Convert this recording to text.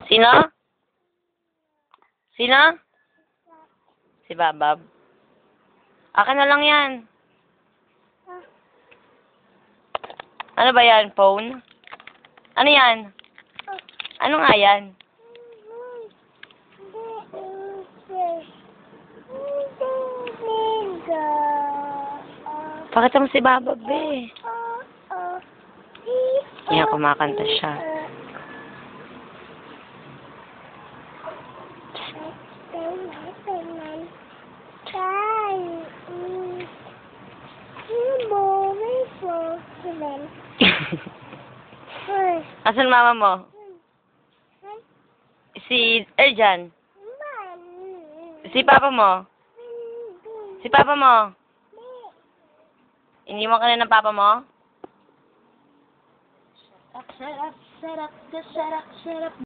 Sino? Sino? Si Babab. Akin na lang yan. Ano ba yan? Phone? Ano yan? Ano nga yan? Pakita mo si Babab, eh. Yan, kumakanta siya. Asan mama mo? Si Erjan. Si papa mo? Si papa mo? Iniwan ka na ng papa mo? Shut up, shut up, shut up, shut up.